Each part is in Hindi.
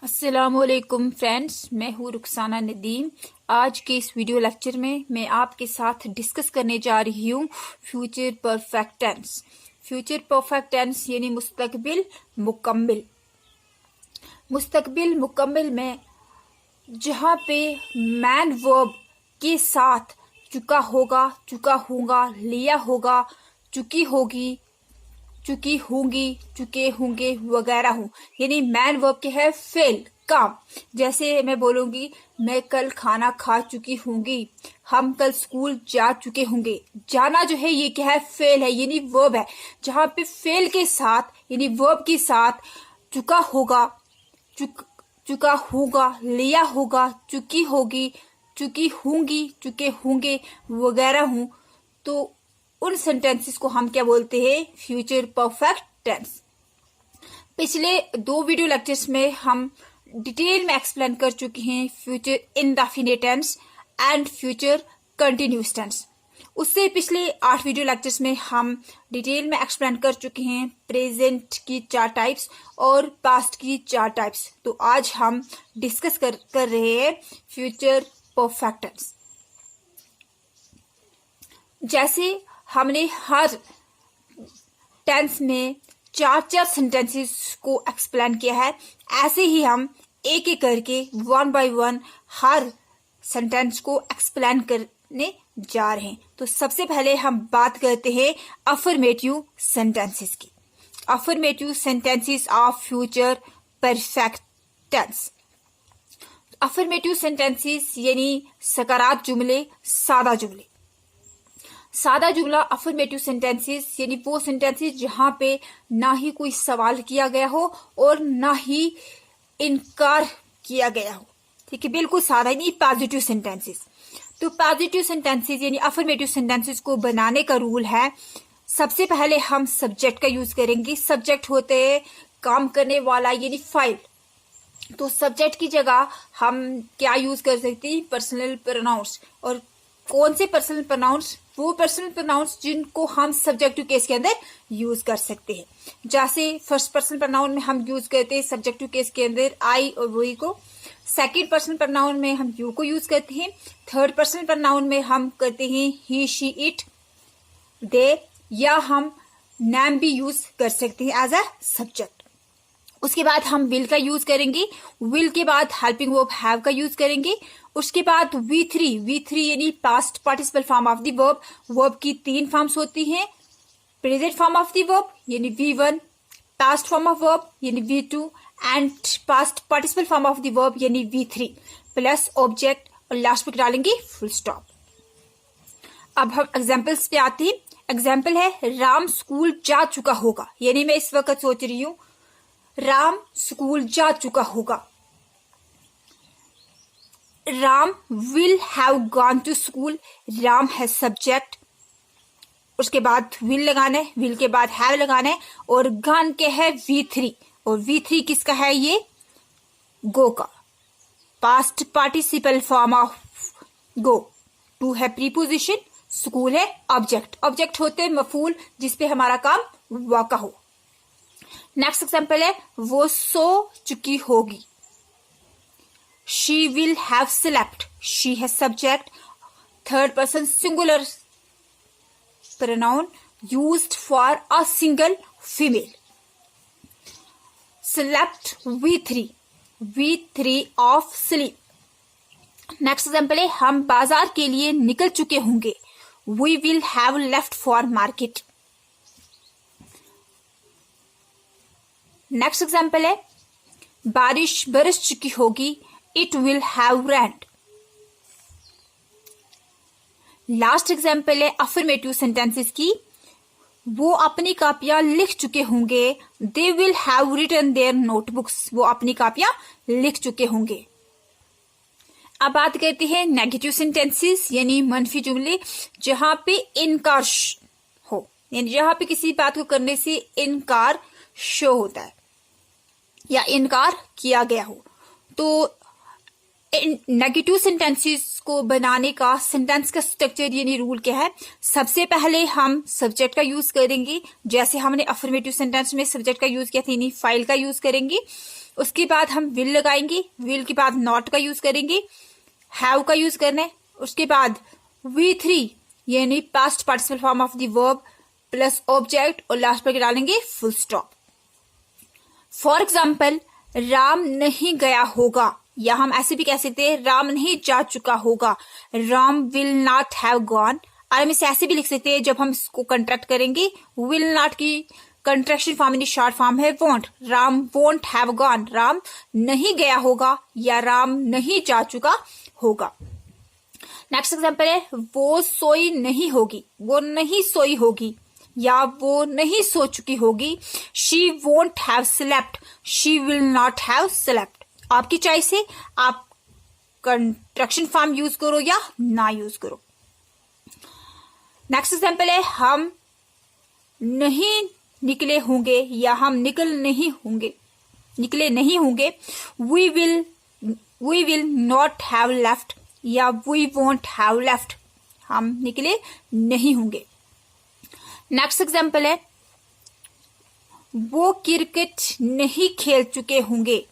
अस्सलामुअलैकुम फ्रेंड्स, मैं हूँ रुखसाना नदीम। आज के इस वीडियो लेक्चर में मैं आपके साथ डिस्कस करने जा रही हूँ future perfect tense. Future perfect tense यानी मुस्तकबिल मुकम्मिल। मुस्तकबिल मुकम्मिल में जहाँ पे मैन वर्ब के साथ चुका होगा, चुका होगा, लिया होगा, चुकी होगी, चुकी होंगी, चुके होंगे वगैरह हूँ, यानी मैन वर्ब के है फेल काम। जैसे मैं बोलूंगी मैं कल खाना खा चुकी होंगी, हम कल स्कूल जा चुके होंगे। जाना जो है ये क्या है, फेल है, यानी वर्ब है। जहाँ पे फेल के साथ यानी वर्ब के साथ चुका होगा, चुका होगा, लिया होगा, चुकी होगी, चुकी होंगी, चुके होंगे वगैरह हूँ, तो उन सेंटेंसेस को हम क्या बोलते हैं, फ्यूचर परफेक्ट टेंस। पिछले 2 वीडियो लेक्चर्स में हम डिटेल में एक्सप्लेन कर चुके हैं future indefinite tense and future continuous tense. उससे पिछले 8 वीडियो लेक्चर्स में हम डिटेल में एक्सप्लेन कर चुके हैं प्रेजेंट की 4 टाइप्स और पास्ट की 4 टाइप्स। तो आज हम डिस्कस कर रहे हैं फ्यूचर परफेक्ट टेंस। जैसे हमने हर टेंस में 4 सेंटेंसेस को एक्सप्लेन किया है, ऐसे ही हम एक एक करके 1 बाय 1 हर सेंटेंस को एक्सप्लेन करने जा रहे हैं। तो सबसे पहले हम बात करते हैं अफर्मेटिव सेंटेंसेस की। Affirmative sentences of future perfect tense. Affirmative sentences यानी सकारात्मक जुमले, सादा जुमले। सादा जुमला अफर्मेटिव सेंटेंसेस यानी वो सेंटेंसेस जहां पे ना ही कोई सवाल किया गया हो और ना ही इनकार किया गया हो। ठीक है, बिल्कुल सादा, यानी पॉजिटिव सेंटेंसेस। तो पॉजिटिव सेंटेंसेस यानी अफर्मेटिव सेंटेंसेस को बनाने का रूल है, सबसे पहले हम सब्जेक्ट का यूज करेंगे। सब्जेक्ट होते हैं काम करने वाला यानी फाइल। तो सब्जेक्ट की जगह हम क्या यूज कर सकते हैं, पर्सनल प्रोनाउंस। और कौन से पर्सनल प्रोनाउंस, वो पर्सनल प्रोनाउंस जिनको हम सब्जेक्टिव केस के अंदर यूज कर सकते हैं। जैसे फर्स्ट पर्सन प्रोनाउन में हम यूज करते हैं सब्जेक्टिव केस के अंदर आई और वी को। सेकंड पर्सन प्रोनाउन में हम यू को यूज करते हैं। थर्ड पर्सन प्रोनाउन में हम करते हैं ही, शी, इट, दे, या हम नाम भी यूज कर सकते हैं एज अ सब्जेक्ट। उसके बाद हम विल का यूज करेंगे। विल के बाद हेल्पिंग वर्ब हैव का यूज करेंगे। उसके बाद V3 यानी past participle form of the verb. Verb की 3 फॉर्म्स होती हैं, present form of the verb यानी V1, past form of verb यानी V2 and past participle form of the verb यानी V3 प्लस ऑब्जेक्ट और लास्ट में डालेंगे फुल स्टॉप। अब हम एग्जाम्पल्स पे आते हैं। एग्जाम्पल है राम स्कूल जा चुका होगा, यानी मैं इस वक्त सोच रही हूँ राम स्कूल जा चुका होगा। Ram will have gone to school, Ram है सब्जेक्ट। उसके बाद विल लगाना है, विल के बाद हैव लगाना है, और गॉन के है V3। और V3 किसका है, ये गो का, past participle form of go. To है प्रीपोजिशन, स्कूल है ऑब्जेक्ट। ऑब्जेक्ट होते हैं मफूल जिसपे हमारा काम वाका हो। नेक्स्ट एग्जाम्पल है वो सो चुकी होगी। She will have slept. She has subject. Third person singular pronoun used for a single female. Slept V3 of sleep. Next example है हम बाजार के लिए निकल चुके होंगे। We will have left for market. Next example है बारिश बरस चुकी होगी। It will have rained. Last example है अफर्मेटिव सेंटेंसेस की। वो अपनी कापियां लिख चुके होंगे। They will have written their notebooks. वो अपनी कापियां लिख चुके होंगे। अब बात करते हैं नेगेटिव सेंटेंसेस यानी मनफी जुमले, जहां पे इनकार हो, यानी जहां पे किसी बात को करने से इनकार शो होता है या इनकार किया गया हो। तो नेगेटिव सेंटेंसेस को बनाने का सेंटेंस का स्ट्रक्चर यानी रूल क्या है, सबसे पहले हम सब्जेक्ट का यूज करेंगे। जैसे हमने अफर्मेटिव सेंटेंस में सब्जेक्ट का यूज किया था, यानी फाइल का यूज करेंगे। उसके बाद हम विल लगाएंगे, विल के बाद नॉट का यूज करेंगे, हैव का यूज करना है, उसके बाद V3 यानी past participle form of the verb plus object और लास्ट पर डालेंगे full stop. For example Ram नहीं गया होगा, या हम ऐसे भी कह सकते हैं राम नहीं जा चुका होगा, Ram will not have gone. और हम इसे ऐसे भी लिख सकते हैं जब हम इसको कंट्रैक्ट करेंगे, विल नॉट की कंट्रैक्शन फॉर्म यानी शॉर्ट फॉर्म है won't, Ram won't have gone, Ram नहीं गया होगा या राम नहीं जा चुका होगा। नेक्स्ट एग्जाम्पल है वो सोई नहीं होगी, वो नहीं सोई होगी या वो नहीं सो चुकी होगी, she won't have slept, she will not have slept. आपकी चॉइस है, आप कंट्रैक्शन फॉर्म यूज करो या ना यूज करो। नेक्स्ट एग्जाम्पल है हम नहीं निकले होंगे या हम निकले नहीं होंगे, we will not have left या वी वोंट हैव लेफ्ट, हम निकले नहीं होंगे। नेक्स्ट एग्जाम्पल है वो क्रिकेट नहीं खेल चुके होंगे,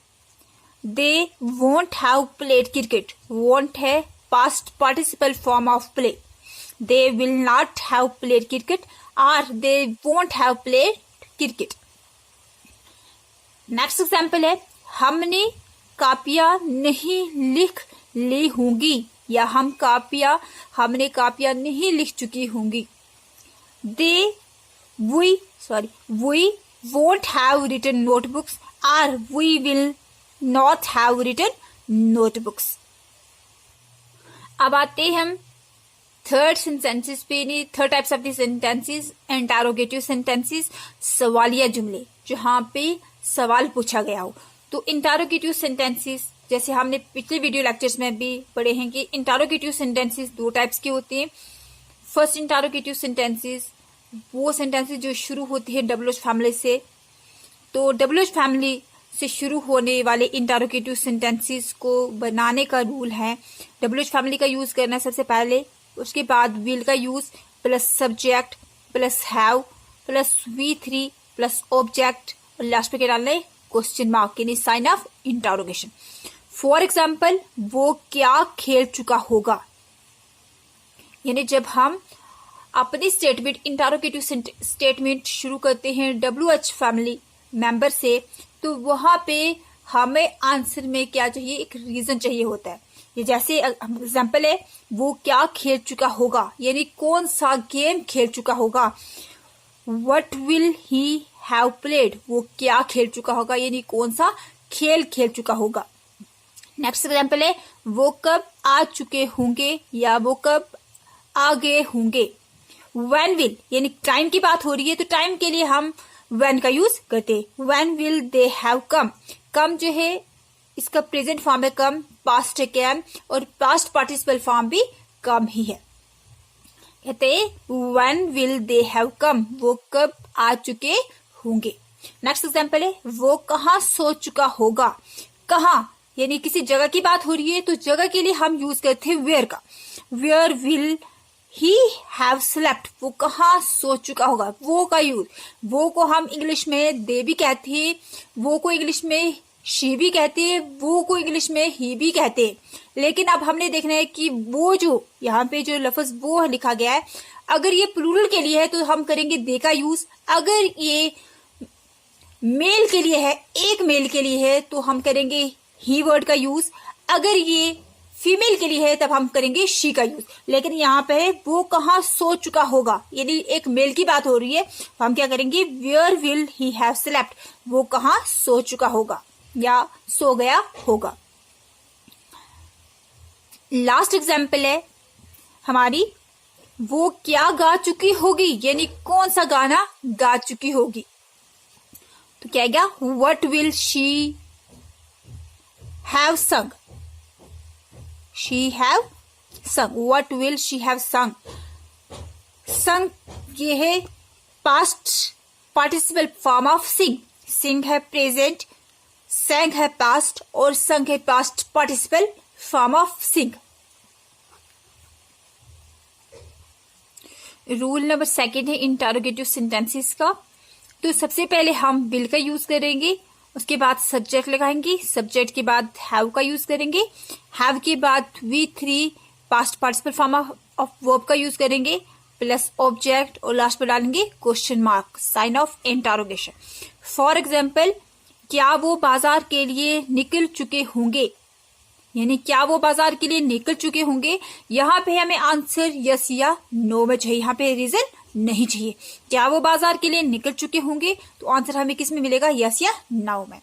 they won't have played cricket, won't है past participle form of play, they will not have played cricket और they won't have played cricket. Next example है हमने कापियां नहीं लिख ली होंगी या हमने कापियां नहीं लिख चुकी होंगी, we won't have written notebooks or we will not have written notebooks। अब आते हैं हम थर्ड सेंटेंसेस पे, नहीं third types of the sentences, interrogative sentences, सवालिया जुमले जहां पे सवाल पूछा गया हो। तो इंटरोगेटिव सेंटेंसेस जैसे हमने पिछले वीडियो लेक्चर्स में भी पढ़े हैं कि इंटरोगेटिव सेंटेंसेस दो टाइप्स के होते हैं। फर्स्ट इंटरोगेटिव सेंटेंसेस वो सेंटेंसेस जो शुरू होती है WH फैमिली से, तो WH फैमिली से शुरू होने वाले इंटरोगेटिव सेंटेंसेस को बनाने का रूल है WH फैमिली का यूज करना है सबसे पहले, उसके बाद विल का use plus subject plus have plus V3 plus object और लास्ट पे क्या डालना है क्वेश्चन मार्क यानी sign of interrogation. For example वो क्या खेल चुका होगा, यानी जब हम अपनी स्टेटमेंट इंटरोगेटिव स्टेटमेंट शुरू करते हैं WH फैमिली मेंबर से, तो वहां पे हमें आंसर में क्या चाहिए, एक रीजन चाहिए होता है। ये जैसे एग्जांपल है वो क्या खेल चुका होगा यानी कौन सा गेम खेल चुका होगा, what will he have played, वो क्या खेल चुका होगा यानी कौन सा खेल खेल चुका होगा। नेक्स्ट एग्जांपल है वो कब आ चुके होंगे या वो कब आ गए होंगे। When will यानी टाइम की बात हो रही है तो टाइम के लिए हम when का यूज करते हैं। When will they have come, कम जो है इसका प्रेजेंट फॉर्म है कम, पास्ट है कैम और पास्ट पार्टिसिपल फॉर्म भी कम ही है। कहते हैं when will they have come, वो कब आ चुके होंगे। नेक्स्ट एग्जाम्पल है वो कहाँ सो चुका होगा, कहाँ यानी किसी जगह की बात हो रही है तो जगह के लिए हम यूज करते हैं वेयर का। Where will he have slept, वो कहाँ सो चुका होगा, वो का यूज, वो को हम इंग्लिश में दे भी कहते हैं, वो को इंग्लिश में शी भी कहते हैं, वो को इंग्लिश में ही भी कहते हैं। लेकिन अब हमने देखना है कि वो जो यहाँ पे जो लफ्ज वो लिखा गया है, अगर ये प्लूरल के लिए है तो हम करेंगे दे का यूज, अगर ये मेल के लिए है, एक मेल के लिए है तो हम करेंगे ही वर्ड का यूज, अगर ये फीमेल के लिए है तब हम करेंगे शी का यूज। लेकिन यहाँ पे है वो कहाँ सो चुका होगा यानी एक मेल की बात हो रही है तो हम क्या करेंगे where will he have slept, वो कहाँ सो चुका होगा या सो गया होगा। लास्ट एग्जाम्पल है हमारी वो क्या गा चुकी होगी यानी कौन सा गाना गा चुकी होगी। तो क्या गया व्हाट विल शी हैव संग, she have sung, what will she have sung। sung ये है past participle form of sing, sing है present, sang है past और sung है past participle form of sing। Rule number second है इंटरोगेटिव सेंटेंसेस का। तो सबसे पहले हम will का यूज करेंगे उसके बाद सब्जेक्ट लगाएंगे, सब्जेक्ट के बाद हैव का यूज करेंगे, हैव के बाद V3 past participle form of verb का यूज करेंगे, प्लस ऑब्जेक्ट और लास्ट पर डालेंगे question mark, sign of interrogation. For example, क्या वो बाजार के लिए निकल चुके होंगे, यानी क्या वो बाजार के लिए निकल चुके होंगे। यहाँ पे हमें आंसर यस या नो में चाहिए, यहाँ पे रीजन नहीं चाहिए। क्या वो बाजार के लिए निकल चुके होंगे, तो आंसर हमें किस में मिलेगा, यस या नो में।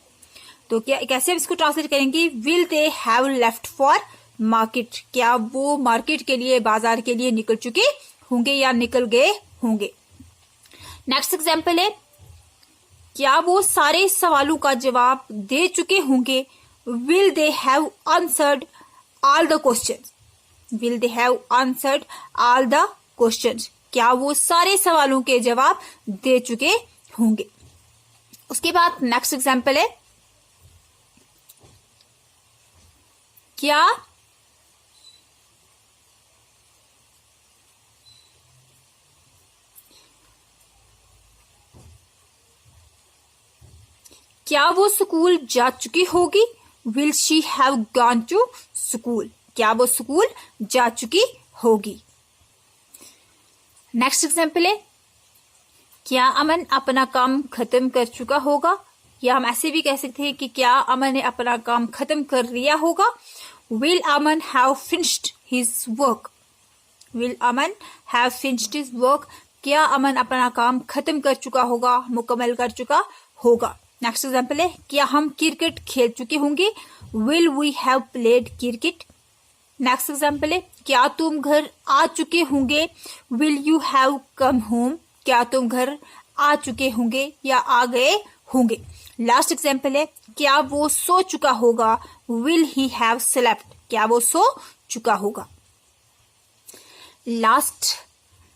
तो क्या कैसे हम इसको ट्रांसलेट करेंगे, will they have left for market, क्या वो मार्केट के लिए, बाजार के लिए निकल चुके होंगे या निकल गए होंगे। नेक्स्ट एग्जाम्पल है, क्या वो सारे सवालों का जवाब दे चुके होंगे, will they have answered all the questions, will they have answered all the questions, क्या वो सारे सवालों के जवाब दे चुके होंगे। उसके बाद नेक्स्ट एग्जाम्पल है, क्या क्या वो स्कूल जा चुकी होगी, will she have gone to school, क्या वो स्कूल जा चुकी होगी। नेक्स्ट एग्जाम्पल है, क्या अमन अपना काम खत्म कर चुका होगा, या हम ऐसे भी कह सकते हैं कि क्या अमन ने अपना काम खत्म कर लिया होगा, will Aman have finished his work, will Aman have finished his work, क्या अमन अपना काम खत्म कर चुका होगा, मुकम्मल कर चुका होगा। नेक्स्ट एग्जाम्पल है, क्या हम क्रिकेट खेल चुके होंगे, will we have played cricket. Next example है, क्या तुम घर आ चुके होंगे, will you have come home, क्या तुम घर आ चुके होंगे या आ गए होंगे। लास्ट एग्जाम्पल है, क्या वो सो चुका होगा, विल ही हैव स्लेप्ट, क्या वो सो चुका होगा। लास्ट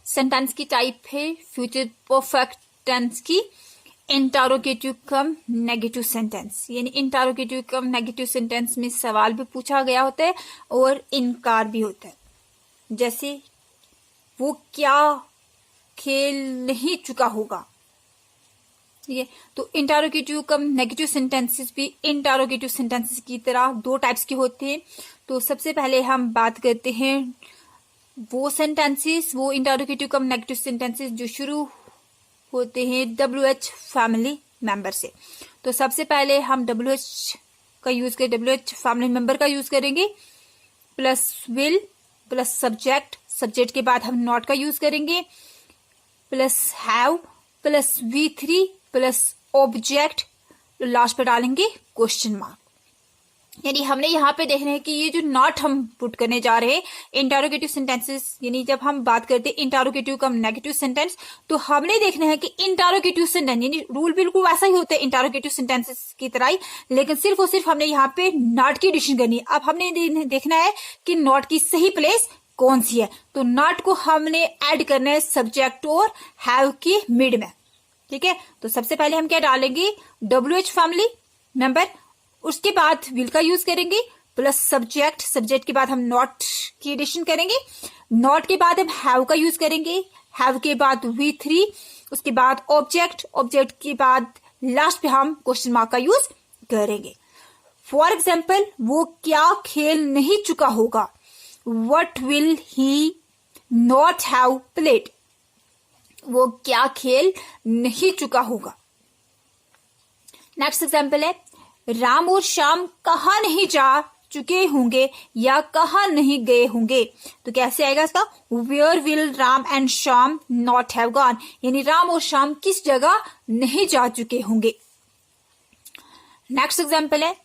सेंटेंस की टाइप है फ्यूचर परफेक्ट टेंस की इंटरोगेटिव कम नेगेटिव सेंटेंस, यानी इंटरोगेटिव कम नेगेटिव सेंटेंस में सवाल भी पूछा गया होता है और इनकार भी होता है। जैसे वो क्या खेल नहीं चुका होगा, ठीक है। तो इंटरोगेटिव कम नेगेटिव सेंटेंसेस भी इंटरोगेटिव सेंटेंसेस की तरह दो टाइप्स के होते हैं। तो सबसे पहले हम बात करते हैं वो सेंटेंसेस, वो इंटरोगेटिव कम नेगेटिव सेंटेंसेस जो शुरू होते हैं WH फैमिली मेंबर से। तो सबसे पहले हम WH का यूज करें, WH फैमिली मेंबर का यूज करेंगे, plus will plus subject, subject के बाद हम नॉट का यूज करेंगे, plus have plus V3 plus object, last पे डालेंगे क्वेश्चन मार्क। यानी हमने यहाँ पे देखना है कि ये जो नॉट हम पुट करने जा रहे हैं इंटरोगेटिव सेंटेंसेस, यानी जब हम बात करते हैं इंटरोगेटिव कम नेगेटिव सेंटेंस, तो हमने देखना है कि इंटरोगेटिव सेंटेंस, यानी रूल बिल्कुल वैसा ही होता है इंटरोगेटिव सेंटेंसेस की तरह ही, लेकिन सिर्फ और सिर्फ हमने यहाँ पे नॉट की एडिशन करनी है। अब हमने देखना है कि नॉट की सही प्लेस कौन सी है, तो नॉट को हमने ऐड करना है सब्जेक्ट और हैव की मिड में, ठीक है। तो सबसे पहले हम क्या डालेंगे, WH फैमिली मेंबर, उसके बाद विल का यूज करेंगे, प्लस सब्जेक्ट, सब्जेक्ट के बाद हम नॉट की एडिशन करेंगे, नॉट के बाद हम हैव का यूज करेंगे, हैव के बाद V3, उसके बाद ऑब्जेक्ट, ऑब्जेक्ट के बाद लास्ट पे हम क्वेश्चन मार्क का यूज करेंगे। फॉर एग्जाम्पल, वो क्या खेल नहीं चुका होगा, what will he not have played, वो क्या खेल नहीं चुका होगा। नेक्स्ट एग्जाम्पल है, राम और श्याम कहाँ नहीं जा चुके होंगे या कहाँ नहीं गए होंगे। तो कैसे आएगा इसका, where will Ram and Shyam not have gone, यानी राम और श्याम किस जगह नहीं जा चुके होंगे। नेक्स्ट एग्जाम्पल है,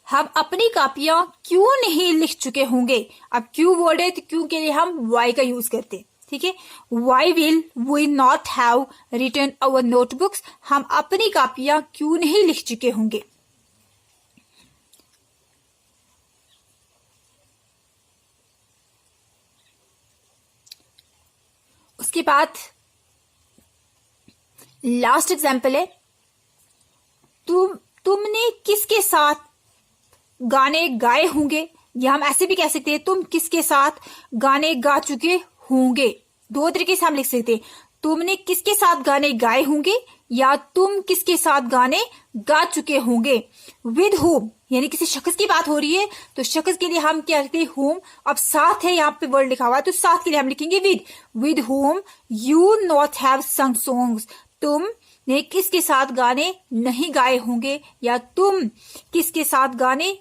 हम अपनी कापियां क्यों नहीं लिख चुके होंगे। अब क्यों वर्ड है तो क्यों के लिए हम वाई का यूज करते हैं, ठीक है। Why will we not have written our notebooks, हम अपनी कापियां क्यों नहीं लिख चुके होंगे। उसके बाद लास्ट एग्जाम्पल है, तुमने किसके साथ गाने गाए होंगे, या हम ऐसे भी कह सकते हैं तुम किसके साथ गाने गा चुके होंगे। दो तरीके से हम लिख सकते हैं, तुमने किसके साथ गाने गाए होंगे या तुम किसके साथ गाने गा चुके होंगे। विद whom यानी किसी शख्स की बात हो रही है तो शख्स के लिए हम क्या लिखते हैं whom। अब साथ है, यहाँ पे वर्ड लिखा हुआ है तो साथ के लिए हम लिखेंगे with whom you not have sung songs। तुम ने किसके साथ गाने नहीं गाए होंगे, या तुम किसके साथ गाने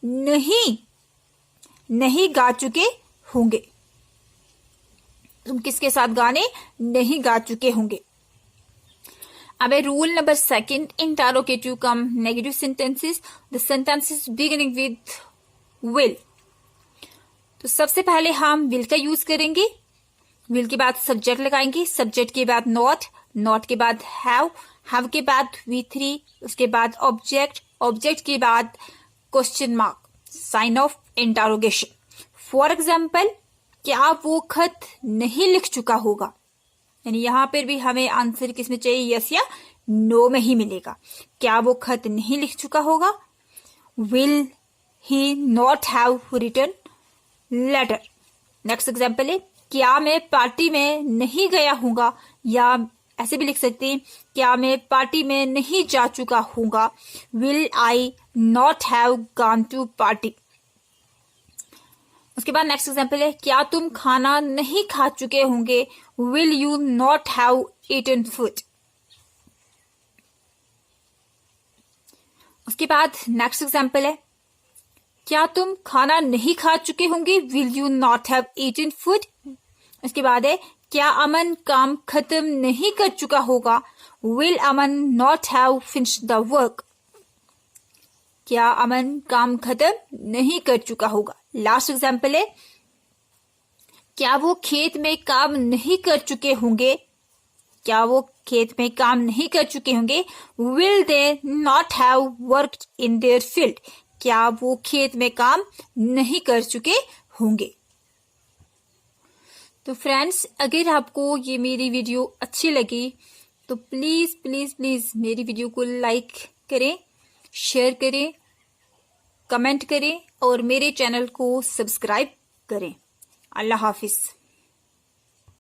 नहीं गा चुके होंगे। तुम किसके साथ गाने नहीं गा चुके होंगे। अब rule number 2, interrogative come negative sentences, the sentences beginning with will. तो सबसे पहले हम विल का यूज करेंगे। विल के बाद सब्जेक्ट लगाएंगे, सब्जेक्ट के बाद नॉट के बाद हैव के बाद V3, उसके बाद ऑब्जेक्ट के बाद question mark, sign of interrogation. For example, क्या वो खत नहीं लिख चुका होगा, यानी यहां पर भी हमें आंसर किसमें चाहिए, यस या नो में ही मिलेगा। क्या वो खत नहीं लिख चुका होगा। Will he not have written letter. Next example है, क्या मैं पार्टी में नहीं गया हूंगा, या ऐसे भी लिख सकते हैं, क्या मैं पार्टी में नहीं जा चुका हूंगा। Will I not have gone to party. उसके बाद नेक्स्ट एग्जाम्पल है, क्या तुम खाना नहीं खा चुके होंगे। Will you not have eaten food. उसके बाद नेक्स्ट एग्जाम्पल है, क्या तुम खाना नहीं खा चुके होंगे। Will you not have eaten food. उसके बाद है, क्या अमन काम खत्म नहीं कर चुका होगा। Will Aman not have finished the work. क्या अमन काम खत्म नहीं कर चुका होगा। लास्ट एग्जाम्पल है, क्या वो खेत में काम नहीं कर चुके होंगे। क्या वो खेत में काम नहीं कर चुके होंगे। Will they not have worked in their field. क्या वो खेत में काम नहीं कर चुके होंगे। तो फ्रेंड्स, अगर आपको ये मेरी वीडियो अच्छी लगी तो प्लीज प्लीज प्लीज मेरी वीडियो को लाइक करें, शेयर करें, कमेंट करें और मेरे चैनल को सब्सक्राइब करें। अल्लाह हाफिज।